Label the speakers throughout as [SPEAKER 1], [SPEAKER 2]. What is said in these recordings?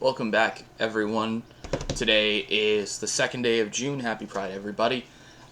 [SPEAKER 1] Welcome back, everyone. Today is the second day of June. Happy Pride, everybody.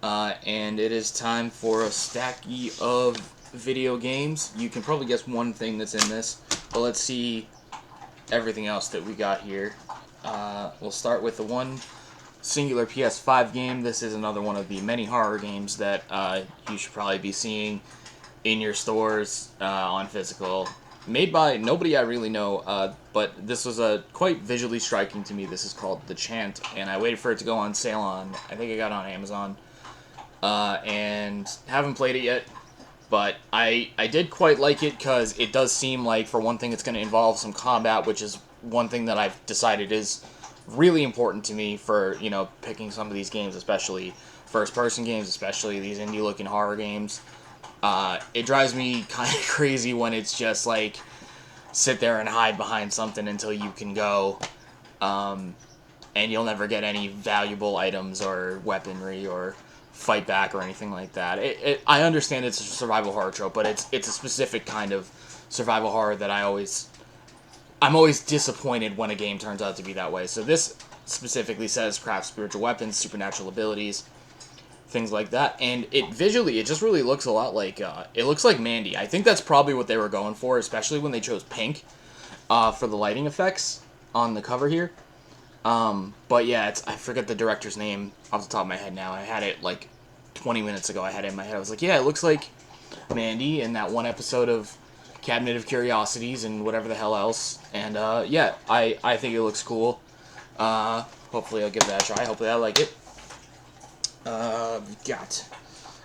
[SPEAKER 1] And it is time for a stacky of video games. You can probably guess one thing that's in this, but let's see everything else that we got here. We'll start with the one singular PS5 game. This is another one of the many horror games that you should probably be seeing in your stores on physical. Made by nobody I really know, but this was quite visually striking to me. This is called The Chant, and I waited for it to go on sale on, I think I got it on Amazon, and haven't played it yet, but I did quite like it because it does seem like, for one thing, it's going to involve some combat, which is one thing that I've decided is really important to me for, picking some of these games, especially first-person games, especially these indie-looking horror games. It drives me kind of crazy when it's just like sit there and hide behind something until you can go, and you'll never get any valuable items or weaponry or fight back or anything like that. I understand it's a survival horror trope, but it's a specific kind of survival horror that I'm always disappointed when a game turns out to be that way. So this specifically says craft spiritual weapons, supernatural abilities, things like that, and it just really looks a lot like it looks like Mandy. I think that's probably what they were going for, especially when they chose pink for the lighting effects on the cover here. But yeah, I forget the director's name off the top of my head now. I had it like 20 minutes ago. I had it in my head. I was like, yeah, it looks like Mandy in that one episode of Cabinet of Curiosities and whatever the hell else. And yeah, I think it looks cool. Hopefully I'll give that a try. Hopefully I like it.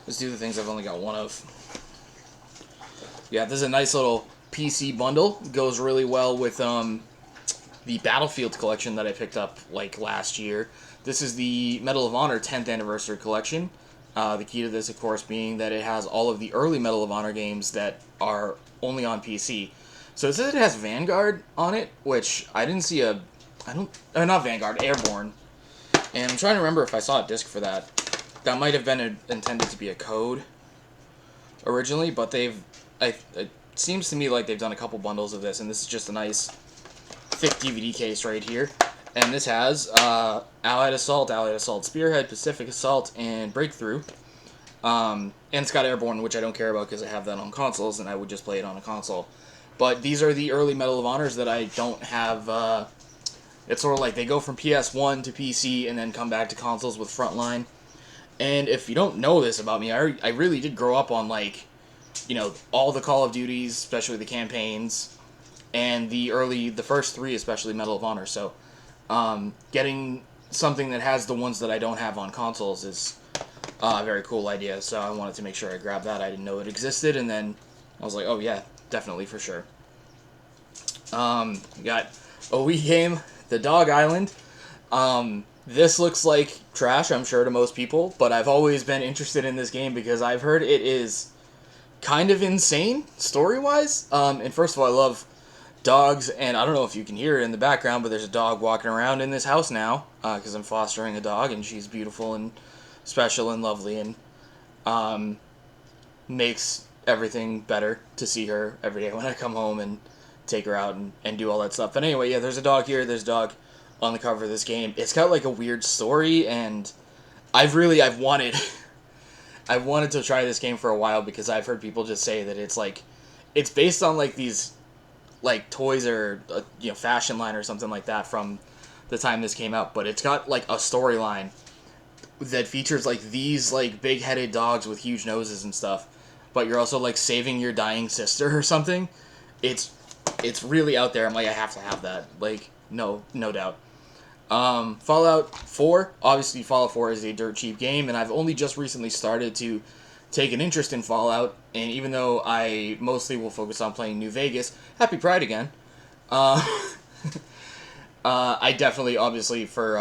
[SPEAKER 1] Let's do the things I've only got one of. Yeah, this is a nice little PC bundle. Goes really well with the Battlefield collection that I picked up like last year. This is the Medal of Honor 10th anniversary collection. The key to this, of course, being that it has all of the early Medal of Honor games that are only on PC. So it says it has Vanguard on it, which I didn't see not Vanguard, Airborne. And I'm trying to remember if I saw a disc for that. That might have been intended to be a code originally, but it seems to me like they've done a couple bundles of this, and this is just a nice thick DVD case right here. And this has Allied Assault Spearhead, Pacific Assault, and Breakthrough. And it's got Airborne, which I don't care about because I have that on consoles, and I would just play it on a console. But these are the early Medal of Honors that I don't have. It's sort of like they go from PS1 to PC and then come back to consoles with Frontline. And if you don't know this about me, I really did grow up on, all the Call of Duties, especially the campaigns, and the first three, especially Medal of Honor. So, getting something that has the ones that I don't have on consoles is a very cool idea. So I wanted to make sure I grabbed that. I didn't know it existed, and then I was like, oh yeah, definitely, for sure. We got a Wii game, The Dog Island. This looks like trash, I'm sure, to most people, but I've always been interested in this game because I've heard it is kind of insane, story-wise. And first of all, I love dogs, and I don't know if you can hear it in the background, but there's a dog walking around in this house now, because I'm fostering a dog, and she's beautiful and special and lovely, and makes everything better to see her every day when I come home and take her out and do all that stuff. But anyway, yeah, there's a dog here, there's a dog on the cover of this game. It's got like a weird story, and I've wanted to try this game for a while because I've heard people just say that it's based on like these like toys or fashion line or something like that from the time this came out, but it's got like a storyline that features like these like big-headed dogs with huge noses and stuff, but you're also like saving your dying sister or something. It's really out there. I'm like, I have to have that. Like, no doubt. Fallout 4. Obviously, Fallout 4 is a dirt cheap game, and I've only just recently started to take an interest in Fallout, and even though I mostly will focus on playing New Vegas, happy Pride again, I definitely, obviously, for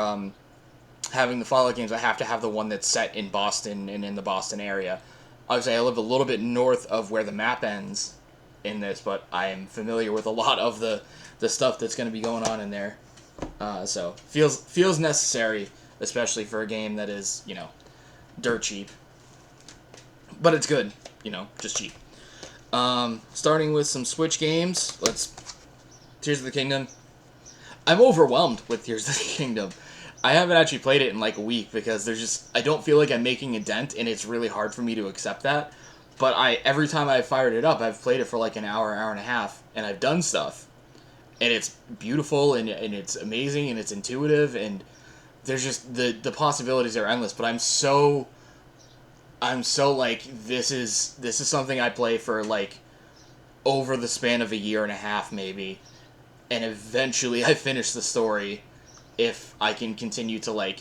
[SPEAKER 1] having the Fallout games, I have to have the one that's set in Boston and in the Boston area. Obviously, I live a little bit north of where the map ends in this, but I am familiar with a lot of the stuff that's going to be going on in there. So feels necessary, especially for a game that is, dirt cheap. But it's good, just cheap. Starting with some Switch games. Tears of the Kingdom. I'm overwhelmed with Tears of the Kingdom. I haven't actually played it in like a week because I don't feel like I'm making a dent, and it's really hard for me to accept that. But every time I fired it up, I've played it for like an hour and a half, and I've done stuff. And it's beautiful, and it's amazing, and it's intuitive, and there's just, the possibilities are endless, but I'm so like, this is something I play for like over the span of a year and a half maybe, and eventually I finish the story if I can continue to like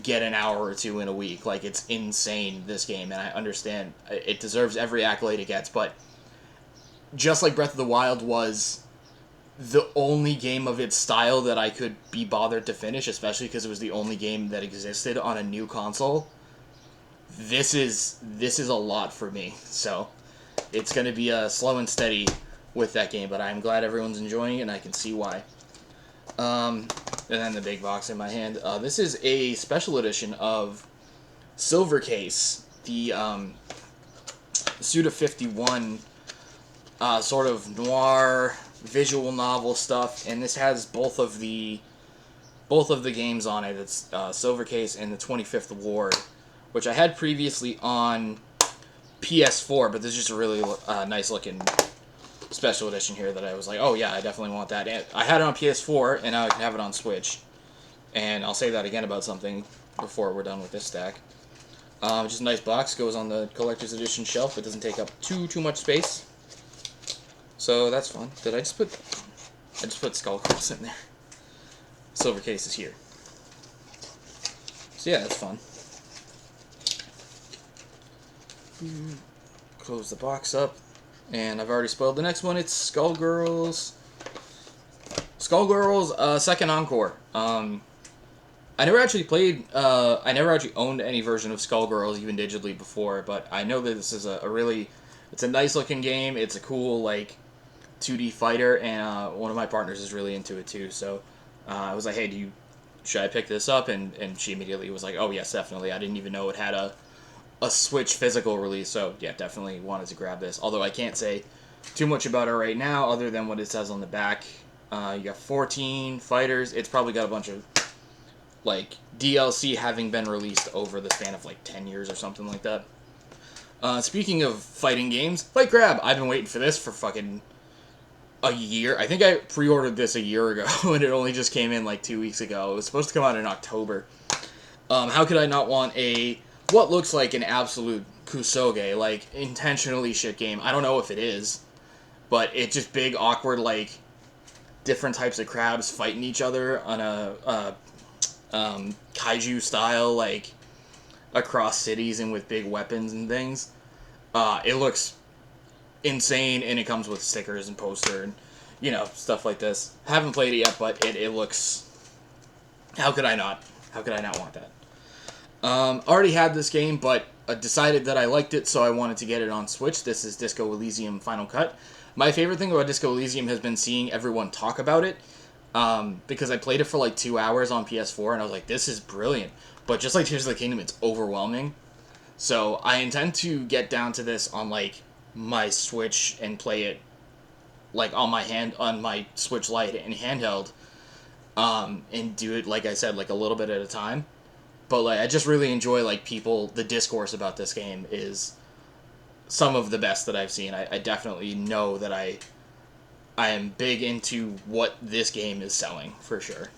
[SPEAKER 1] get an hour or two in a week. Like, it's insane, this game, and I understand it deserves every accolade it gets, but just like Breath of the Wild was the only game of its style that I could be bothered to finish, especially because it was the only game that existed on a new console, this is a lot for me. So it's going to be slow and steady with that game, but I'm glad everyone's enjoying it, and I can see why. And then the big box in my hand. This is a special edition of Silver Case, the Suda 51 sort of noir visual novel stuff, and this has both of the games on it. It's Silver Case and the 25th Ward, which I had previously on PS4, but this is just a really nice looking special edition here that I was like, oh yeah, I definitely want that. And I had it on PS4, and now I can have it on Switch. And I'll say that again about something before we're done with this stack. Just a nice box, goes on the collector's edition shelf. It doesn't take up too much space, so that's fun. Did I just put Skullgirls in there? Silver Case is here. So yeah, that's fun. Close the box up. And I've already spoiled the next one. It's Skullgirls. Skullgirls, second Encore. I never actually played, I never actually owned any version of Skullgirls, even digitally, before, but I know that this is it's a nice looking game. It's a cool, like, 2D fighter, and one of my partners is really into it too, so I was like, hey, should I pick this up? And she immediately was like, oh yes, definitely. I didn't even know it had a Switch physical release, so yeah, definitely wanted to grab this. Although I can't say too much about it right now, other than what it says on the back. You got 14 fighters. It's probably got a bunch of like DLC having been released over the span of like 10 years or something like that. Speaking of fighting games, Fight Grab. I've been waiting for this for fucking a year. I think I pre-ordered this a year ago, and it only just came in like 2 weeks ago. It was supposed to come out in October. How could I not want what looks like an absolute kusoge, like, intentionally shit game? I don't know if it is, but it's just big, awkward, like, different types of crabs fighting each other on a kaiju style, like, across cities and with big weapons and things. It looks insane, and it comes with stickers and poster and, stuff like this. Haven't played it yet, but it looks... How could I not want that? Already had this game, but decided that I liked it, so I wanted to get it on Switch. This is Disco Elysium Final Cut. My favorite thing about Disco Elysium has been seeing everyone talk about it, because I played it for like 2 hours on PS4, and I was like, this is brilliant. But just like Tears of the Kingdom, it's overwhelming. So I intend to get down to this on like my Switch and play it like on my Switch Lite and handheld, and do it, like I said, like a little bit at a time. But like, I just really enjoy like the discourse about this game is some of the best that I've seen. I definitely know that I am big into what this game is selling, for sure.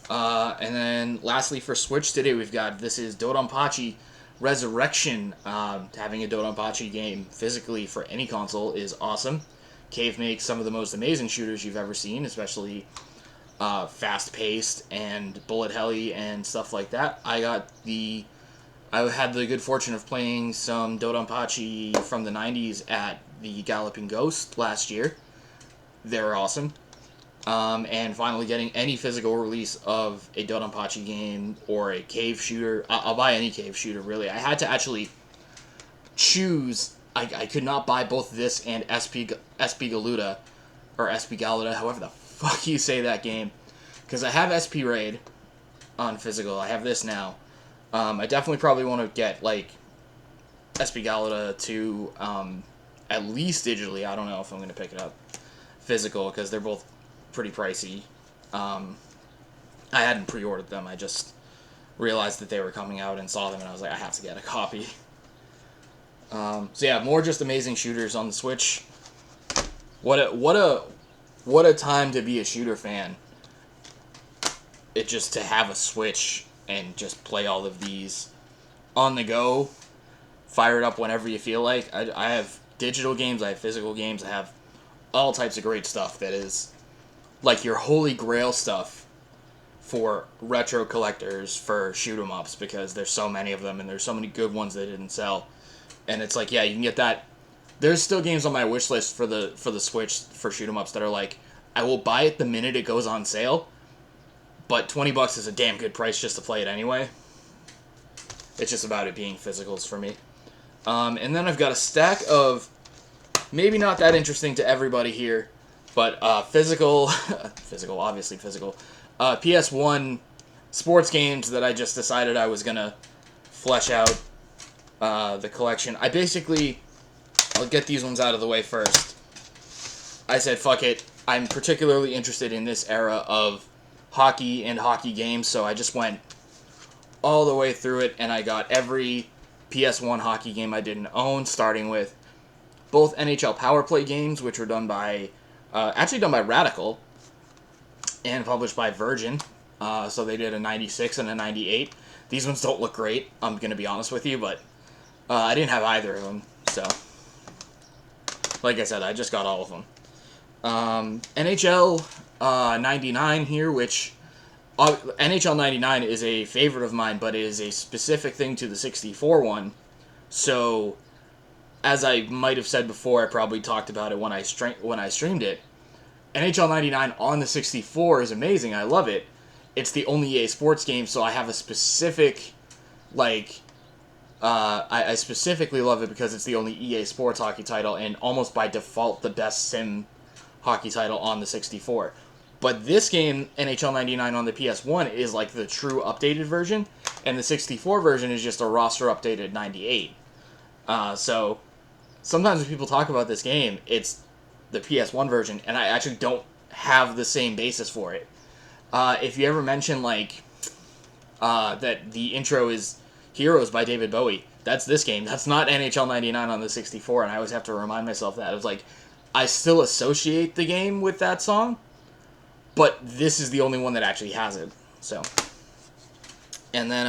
[SPEAKER 1] And then lastly for Switch today, this is Dodonpachi Resurrection. Having a Dodonpachi game physically for any console is awesome. Cave makes some of the most amazing shooters you've ever seen, especially fast-paced and bullet helly and stuff like that. I had the good fortune of playing some Dodonpachi from the 90s at the Galloping Ghost last year. They were awesome. And finally getting any physical release of a Dodonpachi game or a cave shooter. I'll buy any cave shooter, really. I had to actually choose. I could not buy both this and SP Galuda, or SP Galuda, however the fuck you say that game, because I have SP Raid on physical. I have this now. I definitely probably want to get like SP Galuda 2 at least digitally. I don't know if I'm going to pick it up physical, because they're both pretty pricey. I hadn't pre-ordered them. I just realized that they were coming out and saw them, and I was like, I have to get a copy. So yeah, more just amazing shooters on the Switch. What a time to be a shooter fan. It just to have a Switch and just play all of these on the go. Fire it up whenever you feel like. I have digital games, I have physical games, I have all types of great stuff that is like your holy grail stuff for retro collectors, for shoot 'em ups, because there's so many of them and there's so many good ones that didn't sell. And it's like, yeah, you can get that. There's still games on my wish list for the Switch for shoot 'em ups that are like, I will buy it the minute it goes on sale, but $20 is a damn good price just to play it anyway. It's just about it being physicals for me. And then I've got a stack of, maybe not that interesting to everybody here, but physical, obviously physical, PS1 sports games that I just decided I was going to flesh out the collection. I'll get these ones out of the way first. I said, fuck it. I'm particularly interested in this era of hockey and hockey games, so I just went all the way through it, and I got every PS1 hockey game I didn't own, starting with both NHL Powerplay games, which were done by Radical, and published by Virgin. So they did a 96 and a 98. These ones don't look great, I'm going to be honest with you, but I didn't have either of them, so like I said, I just got all of them. NHL 99 here, which NHL 99 is a favorite of mine, but it is a specific thing to the 64 one. So, as I might have said before, I probably talked about it when I streamed it. NHL 99 on the 64 is amazing. I love it. It's the only EA Sports game, so I have a specific, like, I specifically love it because it's the only EA Sports hockey title, and almost by default the best sim hockey title on the 64. But this game, NHL 99 on the PS1, is like the true updated version, and the 64 version is just a roster updated 98. So sometimes when people talk about this game, it's the PS1 version, and I actually don't have the same basis for it. If you ever mention, like, that the intro is Heroes by David Bowie, that's this game. That's not NHL 99 on the 64, and I always have to remind myself that. It's like, I still associate the game with that song, but this is the only one that actually has it. So, and then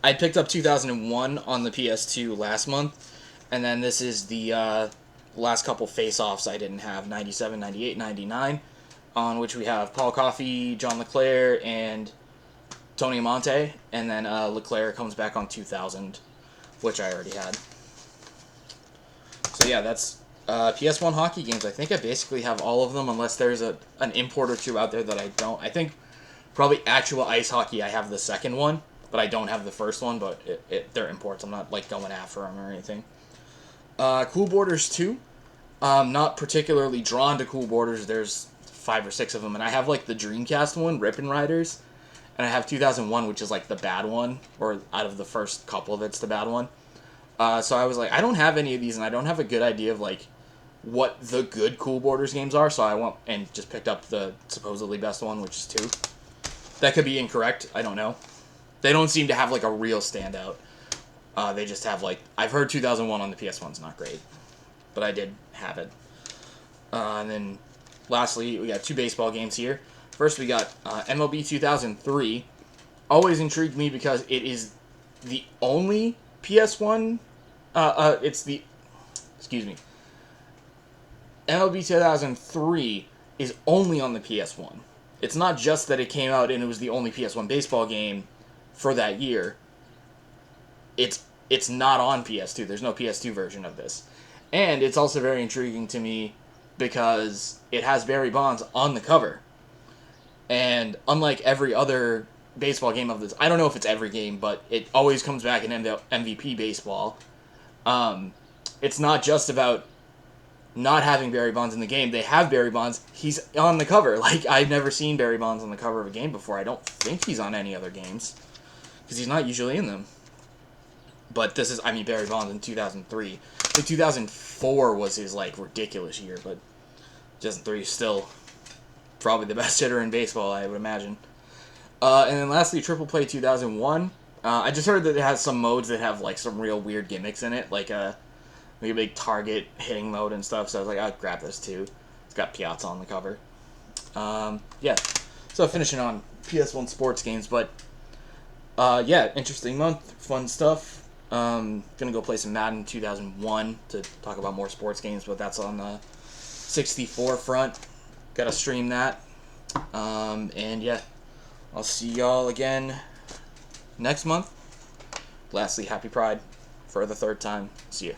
[SPEAKER 1] I picked up 2001 on the PS2 last month, and then this is the last couple face-offs I didn't have, 97, 98, 99, on which we have Paul Coffey, John LeClaire, and Tony Amonte, and then LeClaire comes back on 2000, which I already had. So yeah, that's PS1 hockey games. I think I basically have all of them, unless there's an import or two out there that I don't. I think probably Actual Ice Hockey, I have the second one, but I don't have the first one, but they're imports. I'm not like going after them or anything. CoolBorders 2. Not particularly drawn to CoolBorders. There's 5 or 6 of them, and I have like the Dreamcast one, Rippin' Riders, and I have 2001, which is like the bad one, or out of the first couple of it's the bad one. So I was like, I don't have any of these, and I don't have a good idea of like what the good CoolBorders games are, so I went and just picked up the supposedly best one, which is 2. That could be incorrect, I don't know. They don't seem to have like a real standout. They just have like, I've heard 2001 on the PS1's not great, but I did have it. And then lastly, we got 2 baseball games here. First we got MLB 2003. Always intrigued me because it is the only PS1, MLB 2003 is only on the PS1. It's not just that it came out and it was the only PS1 baseball game for that year. It's not on PS2. There's no PS2 version of this. And it's also very intriguing to me because it has Barry Bonds on the cover. And unlike every other baseball game of this, I don't know if it's every game, but it always comes back in MVP baseball. It's not just about not having Barry Bonds in the game. They have Barry Bonds. He's on the cover. Like, I've never seen Barry Bonds on the cover of a game before. I don't think he's on any other games, because he's not usually in them. But this is, Barry Bonds in 2003. I think 2004 was his, like, ridiculous year, but 2003 is still probably the best hitter in baseball, I would imagine. And then lastly, Triple Play 2001. I just heard that it has some modes that have like some real weird gimmicks in it, like a big target hitting mode and stuff. So I was like, I'll grab this too. It's got Piazza on the cover. Yeah. So finishing on PS1 sports games, but yeah, interesting month, fun stuff. Gonna go play some Madden 2001 to talk about more sports games, but that's on the 64 front. Gotta stream that. And yeah, I'll see y'all again next month. Lastly, happy Pride for the third time. See ya.